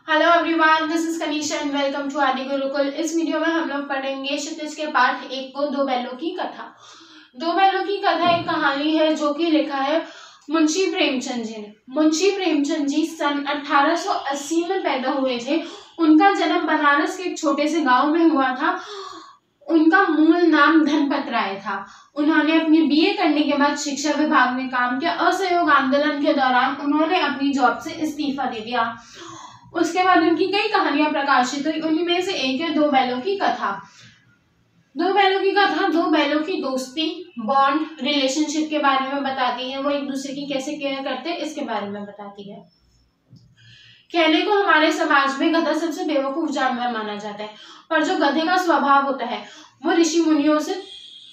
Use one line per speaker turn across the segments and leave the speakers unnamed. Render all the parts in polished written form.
Hello everyone, this is Kanisha and welcome to Adi Gurukul. इस video में हम लोग पढ़ेंगे क्षितिज के पाठ 1 को दो बैलों की कथा। दो बैलों की कथा एक कहानी है जो कि लिखा है मुंशी प्रेमचंद जी ने। मुंशी प्रेमचंद जी सन 1880 में पैदा हुए थे। उनका जन्म बनारस के एक छोटे से गांव में हुआ था। उनका मूल नाम धनपत राय था। उन्होंने अपनी बीए करने के बाद शिक्षा विभाग में काम किया। असहयोग आंदोलन के दौरान उन्होंने अपनी जॉब से इस्तीफा दे दिया। उसके बाद उनकी कई कहानियां प्रकाशित हुई। उन्हीं में से एक है दो बैलों की कथा। दो बैलों की कथा दो बैलों की दोस्ती, बॉन्ड, रिलेशनशिप के बारे में बताती है। वो एक दूसरे की कैसे केयर करते हैं इसके बारे में बताती है। कहने को हमारे समाज में गधा सबसे बेवकूफ जानवर माना जाता है, पर जो गधे का स्वभाव होता है वो ऋषि मुनियों से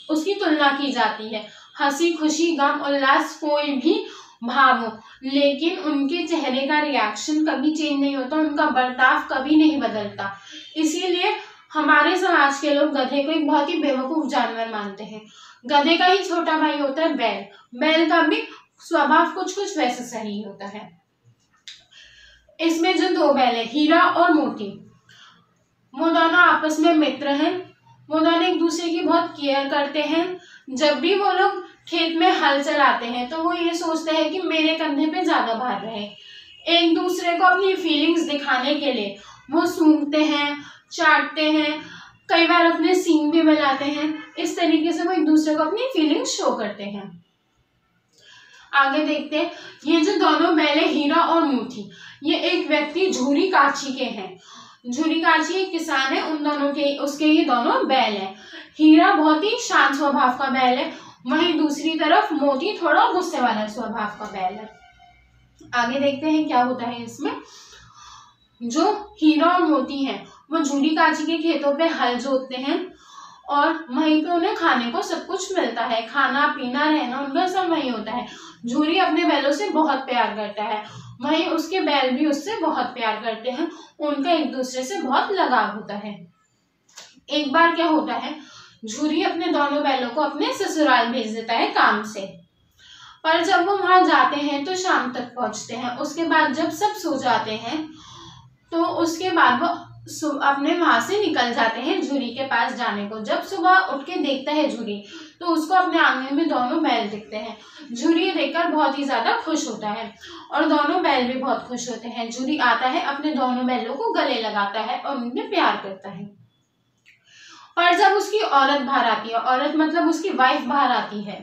उसकी तुलना की जाती है। हंसी, खुशी, गम, उल्लास, कोई भी भाव हो, लेकिन उनके चेहरे का रिएक्शन कभी चेंज नहीं होता, उनका बर्ताव कभी नहीं बदलता। इसीलिए हमारे समाज के लोग गधे को एक बहुत ही बेवकूफ जानवर मानते हैं। गधे का ही छोटा भाई होता है बैल। बैल का भी स्वभाव कुछ कुछ वैसा सही होता है। इसमें जो दो बैल है, हीरा और मोती, वो दोनों आपस में मित्र हैं। वो दोनों एक दूसरे की बहुत केयर करते हैं। जब भी वो लोग खेत में हल चलाते हैं तो वो ये सोचते हैं कि मेरे कंधे पे ज्यादा भार रहे। एक दूसरे को अपनी फीलिंग्स दिखाने के लिए वो सूंघते हैं, चाटते हैं, कई बार अपने सींग भी मिलाते हैं। इस तरीके से वो एक दूसरे को अपनी फीलिंग्स शो करते हैं। आगे देखते हैं, ये जो दोनों बैल है हीरा और मोती, ये एक व्यक्ति झूरी काछी के हैं। झूरी काछी एक किसान है, उन दोनों के उसके ये दोनों बैल हैं। हीरा बहुत ही शांत स्वभाव का बैल है, वहीं दूसरी तरफ मोती थोड़ा गुस्से वाला स्वभाव का बैल है। आगे देखते हैं क्या होता है इसमें। जो हीरा और मोती हैं वो झूरी काछी के खेतों पे हल जोतते हैं और वहीं पे उन्हें खाने को सब कुछ मिलता है। खाना पीना रहना उनका सब वहीं होता है। झूरी अपने बैलों से बहुत प्यार करता है, वहीं उसके बैल भी उससे बहुत प्यार करते हैं। उनका एक दूसरे से बहुत लगाव होता है। एक बार क्या होता है, झूरी अपने दोनों बैलों को अपने ससुराल भेज देता है काम से, पर जब वो वहां जाते हैं तो शाम तक पहुंचते हैं। उसके बाद जब सब सो जाते हैं तो उसके बाद वो अपने वहां से निकल जाते हैं झूरी के पास जाने को। जब सुबह उठ के देखता है झूरी तो उसको अपने आंगन में दोनों बैल दिखते हैं। झूरी ये देखकर बहुत ही ज्यादा खुश होता है और दोनों बैल भी बहुत खुश होते हैं। झूरी आता है, अपने दोनों बैलों को गले लगाता है और उनमें प्यार करता है। पर जब उसकी औरत बाहर आती है, औरत मतलब उसकी वाइफ बाहर आती है,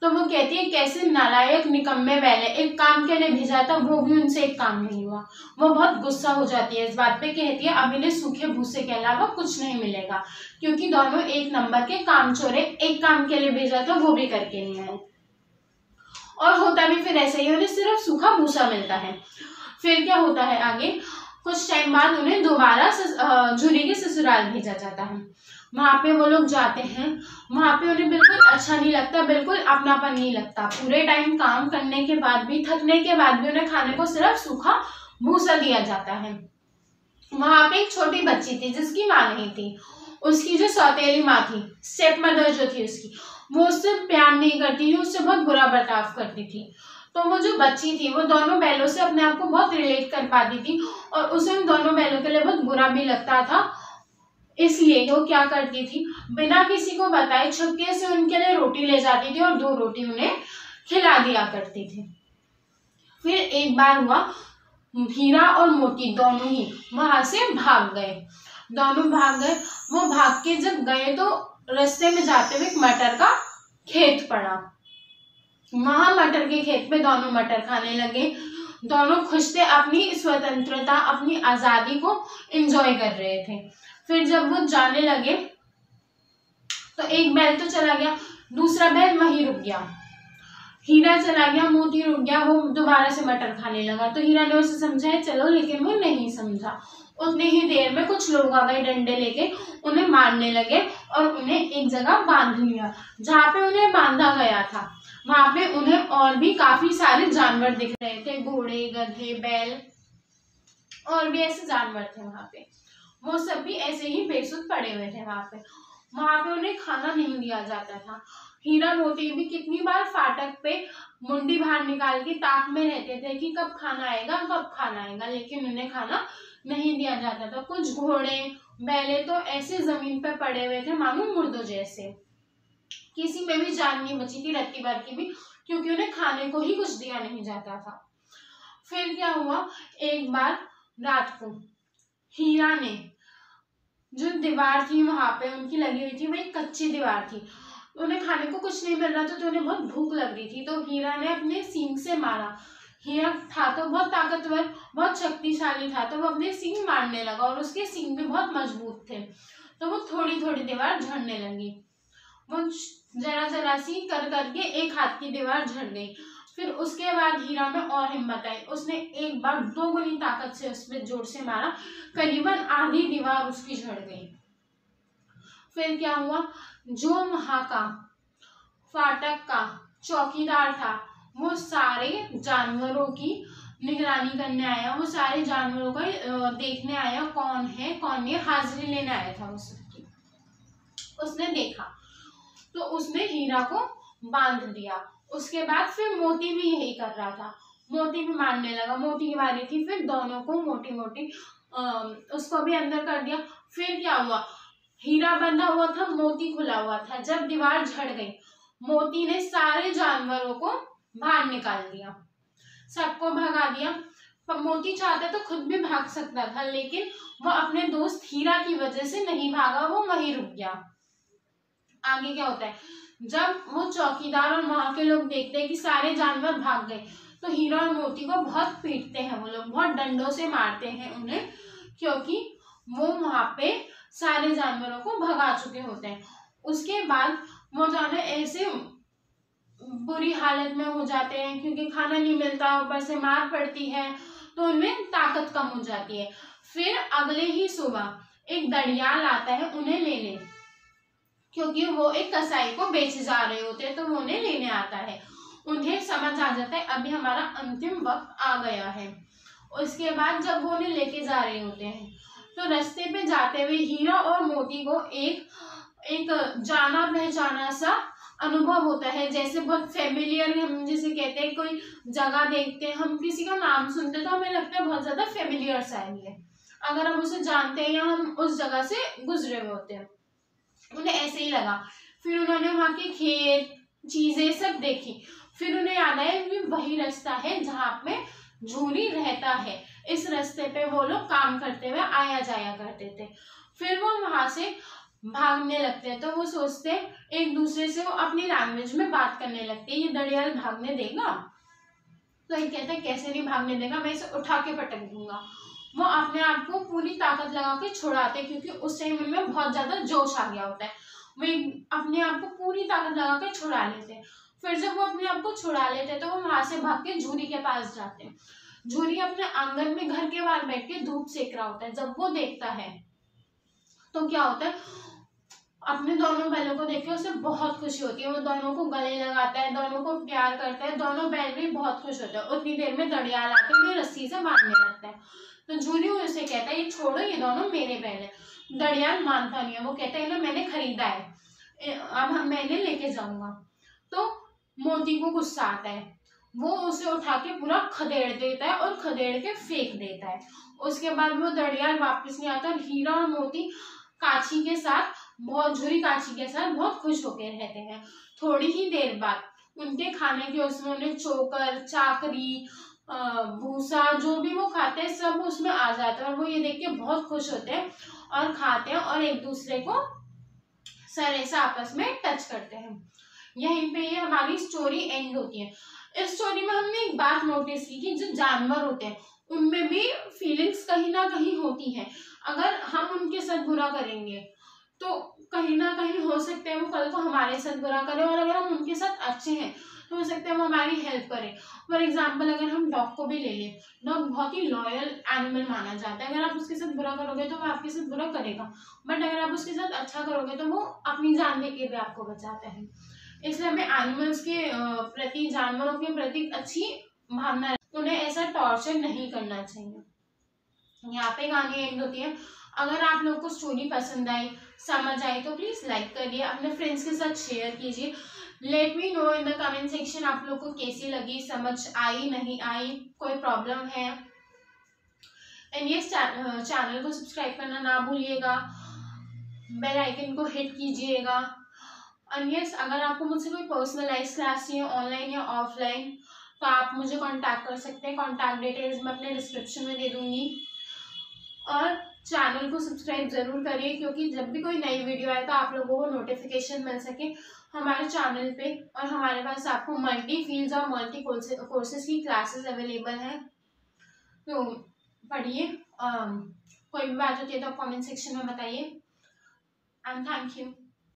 तो वो कहती है कैसे नालायक निकम्मे बैल है, एक काम के लिए भेजा था वो भी उनसे एक काम नहीं हुआ। वो बहुत गुस्सा हो जाती है इस बात पे, कहती है अब इन्हें सूखे भूसे के अलावा कुछ नहीं मिलेगा, क्योंकि दोनों एक नंबर के कामचोर है। एक काम के लिए भेजा था वो भी करके नहीं आए और होता भी फिर ऐसे ही, उन्हें सिर्फ सूखा भूसा मिलता है। फिर क्या होता है आगे, कुछ टाइम बाद उन्हें दोबारा झूरी के ससुराल भेजा जाता है। वहां पे वो लोग जाते हैं, वहां पे उन्हें बिल्कुल अच्छा नहीं लगता, बिल्कुल अपनापन नहीं लगता। पूरे टाइम काम करने के बाद भी, थकने के बाद भी उन्हें खाने को सिर्फ सूखा भूसा दिया जाता है। वहां पे एक छोटी बच्ची थी जिसकी माँ नहीं थी। उसकी जो सौतेली माँ थी, स्टेप मदर जो थी उसकी, वो उससे प्यार नहीं करती थी, उससे बहुत बुरा बर्ताव करती थी। तो वो जो बच्ची थी वो दोनों बैलों से अपने आप को बहुत रिलेट कर पाती थी और उसे उन दोनों बैलों के लिए बहुत बुरा भी लगता था। इसलिए वो क्या करती थी, बिना किसी को बताए छुपके से उनके लिए रोटी ले जाती थी और 2 रोटी उन्हें खिला दिया करती थी। फिर एक बार हुआ, हीरा और मोती दोनों ही वहां से भाग गए। दोनों भाग गए। वो भाग के जब गए तो रास्ते में जाते हुए एक मटर का खेत पड़ा। वहां मटर के खेत में दोनों मटर खाने लगे। दोनों खुश थे, अपनी स्वतंत्रता, अपनी आजादी को एंजॉय कर रहे थे। फिर जब वो जाने लगे तो एक बैल तो चला गया, दूसरा बैल वहीं रुक गया। हीरा चला गया, मोती रुक गया, वो दोबारा से मटर खाने लगा। तो हीरा ने उसे समझाया चलो, लेकिन वो नहीं समझा। उतनी ही देर में कुछ लोग आ गए डंडे लेके, उन्हें मारने लगे और उन्हें एक जगह बांध लिया। जहाँ पे उन्हें बांधा गया था वहां पे उन्हें और भी काफी सारे जानवर दिख रहे थे, घोड़े, गधे, बैल और भी ऐसे जानवर थे वहां पे। वो सब भी ऐसे ही बेसुध पड़े हुए थे वहां पे। वहां पे उन्हें खाना नहीं दिया जाता था। हीरा मोती भी कितनी बार फाटक पे मुंडी बाहर निकाल के ताक में रहते थे कि कब खाना आएगा, कब खाना आएगा, लेकिन उन्हें खाना नहीं दिया जाता था। कुछ घोड़े बैले तो ऐसे जमीन पर पड़े हुए थे मानो मुर्दों जैसे, किसी में भी जान नहीं बची थी रत्ती भर की भी, क्योंकि उन्हें खाने को ही कुछ दिया नहीं जाता था। फिर क्या हुआ, एक बार रात को हीरा ने, जो दीवार थी वहां पे उनकी लगी हुई थी, वो एक कच्ची दीवार थी, उन्हें खाने को कुछ नहीं मिल रहा था, तो उन्हें बहुत भूख लग रही थी। तो हीरा ने अपने सींग से मारा। हीरा था तो बहुत ताकतवर, बहुत शक्तिशाली था, तो वो अपने सींग मारने लगा और उसके सींग भी बहुत मजबूत थे, तो वो थोड़ी थोड़ी दीवार झड़ने लगी। वो जरा जरा सी कर करके एक हाथ की दीवार झड़ गई। फिर उसके बाद हीरा में और हिम्मत आई, उसने एक बार 2 गुनी ताकत से उस पर जोर से मारा, करीबन आधी दीवार उसकी झड़ गई। फिर क्या हुआ, जो वहां का फाटक का चौकीदार था, वो सारे जानवरों की निगरानी करने आया, वो सारे जानवरों का देखने आया, कौन है कौन नहीं, हाजिरी लेने आया था उसकी। उसने देखा तो उसने हीरा को बांध दिया। उसके बाद फिर मोती भी यही कर रहा था, मोती भी मारने लगा, मोती की बारी थी, फिर दोनों को मोटी मोटी उसको भी अंदर कर दिया। फिर क्या हुआ, हीरा बंधा हुआ था, मोती खुला हुआ था। जब दीवार झड़ गई, मोती ने सारे जानवरों को बाहर निकाल दिया, सबको भगा दिया। पर मोती चाहता तो खुद भी भाग सकता था, लेकिन वो अपने दोस्त हीरा की वजह से नहीं भागा, वो वहीं रुक गया। आगे क्या होता है, जब वो चौकीदार और वहां के लोग देखते हैं कि सारे जानवर भाग गए, तो हीरा और मोती को बहुत पीटते हैं, वो लोग बहुत डंडों से मारते हैं उन्हें, क्योंकि वो वहां पे सारे जानवरों को भगा चुके होते हैं। उसके बाद वो दोनों ऐसे बुरी हालत में हो जाते हैं, क्योंकि खाना नहीं मिलता, ऊपर से मार पड़ती है, तो उनमें ताकत कम हो जाती है। फिर अगले ही सुबह एक दड़ियाल आता है उन्हें लेने, क्योंकि वो एक कसाई को बेचे जा रहे होते हैं, तो वो उन्हें लेने आता है। उन्हें समझ आ जाता है अभी हमारा अंतिम वक्त आ गया है। उसके बाद जब वो उन्हें लेके जा रहे होते हैं, तो रास्ते पे जाते हुए हीरा और मोती को एक जाना पहचाना सा अनुभव होता है, जैसे बहुत फेमिलियर, हम जिसे कहते हैं कोई जगह देखते हैं, हम किसी का नाम सुनते हैं तो हमें लगता है बहुत ज्यादा फेमिलियर सा है, अगर हम उसे जानते हैं या हम उस जगह से गुजरे हुए होते हैं, उन्हें ऐसे ही लगा। फिर उन्होंने वहां के खेत चीजें सब देखी, फिर उन्हें याद आया कि वही रास्ता है जहाँ पे झूरी रहता है, इस रास्ते पे वो लोग काम करते हुए आया जाया करते थे। फिर वो वहां से भागने लगते हैं, तो वो सोचते हैं एक दूसरे से, वो अपनी लैंग्वेज में बात करने लगते हैं, ये दड़ियाल भागने देगा? तो एक कहता है कैसे नहीं भागने देगा, मैं इसे उठा के पटक दूंगा। वो अपने आप को पूरी ताकत लगा के छुड़ाते, क्योंकि उस टाइम उनमें बहुत ज्यादा जोश आ गया होता है, वे अपने आप को पूरी ताकत लगा के छुड़ा लेते हैं। फिर जब वो अपने आप को छुड़ा लेते हैं, तो वो वहां से भाग के झूरी के पास जाते हैं। झूरी अपने आंगन में घर के बाहर बैठ के धूप सेक रहा होता है। जब वो देखता है तो क्या होता है, अपने दोनों बैलों को देख के उसे बहुत खुशी होती है, वो दोनों को गले लगाता है, दोनों को प्यार करता है, दोनों बैल भी बहुत खुश होते हैं। उतनी देर में दड़ियाल आके उन्हें रस्सी से बांधने लगता है, तो झूरी उसे कहता है ये छोड़ो, ये दोनों मेरे बैल है। दड़ियाल मानता नहीं है, वो कहता है ना मैंने खरीदा है, अब मैंने लेके जाऊंगा। तो मोती को गुस्सा आता है, वो उसे उठा के पूरा खदेड़ देता है और खदेड़ के फेंक देता है। उसके बाद वो दड़ियाल वापस नहीं आता, और हीरा और मोती काची के साथ झूरी काची के साथ बहुत खुश होकर रहते हैं। थोड़ी ही देर बाद उनके खाने के उसमें उन्हें चोकर, चाकरी, भूसा, जो भी वो खाते हैं सब उसमें आ जाता है, और वो ये देख के बहुत खुश होते हैं और खाते हैं और एक दूसरे को सर ऐसा आपस में टच करते हैं। यहीं पे ये हमारी स्टोरी एंड होती है। इस स्टोरी में हमने एक बात नोटिस की कि जो जानवर होते हैं उनमें भी फीलिंग्स कहीं ना कहीं होती हैं। अगर हम उनके साथ बुरा करेंगे तो कहीं ना कहीं हो सकता है वो कल को हमारे साथ बुरा करें, और अगर हम उनके साथ अच्छे हैं तो हो सकता है वो हमारी हेल्प करें। फॉर एग्जाम्पल अगर हम डॉग को भी ले लें, डॉग बहुत ही लॉयल एनिमल माना जाता है। अगर आप उसके साथ बुरा करोगे तो वो आपके साथ बुरा करेगा, बट अगर आप उसके साथ अच्छा करोगे तो वो अपनी जान दे के भी आपको बचाता है। इसलिए हमें एनिमल्स के प्रति, जानवरों के प्रति अच्छी भावना, उन्हें ऐसा टॉर्चर नहीं करना चाहिए। यहाँ पे कहानी एंड होती है। अगर आप लोग को स्टोरी पसंद आई, समझ आई, तो प्लीज लाइक करिए, अपने फ्रेंड्स के साथ शेयर कीजिए। Let me know in the comment section आप लोग को कैसी लगी, समझ आई नहीं आई, कोई प्रॉब्लम है। एंड ये चैनल को सब्सक्राइब करना ना भूलिएगा, बेल आइकन को हिट कीजिएगा। एंड यस, अगर आपको मुझसे कोई पर्सनलाइज क्लास चाहिए ऑनलाइन या ऑफलाइन तो आप मुझे कांटेक्ट कर सकते हैं। कांटेक्ट डिटेल्स मैं अपने डिस्क्रिप्शन में दे दूंगी। और चैनल को सब्सक्राइब ज़रूर करिए, क्योंकि जब भी कोई नई वीडियो आए तो आप लोगों को नोटिफिकेशन मिल सके हमारे चैनल पे। और हमारे पास आपको मल्टी फील्ड्स और मल्टी कोर्सेज की क्लासेस अवेलेबल हैं, तो पढ़िए। कोई भी बात होती है तो आप कमेंट सेक्शन में बताइए। And thank you.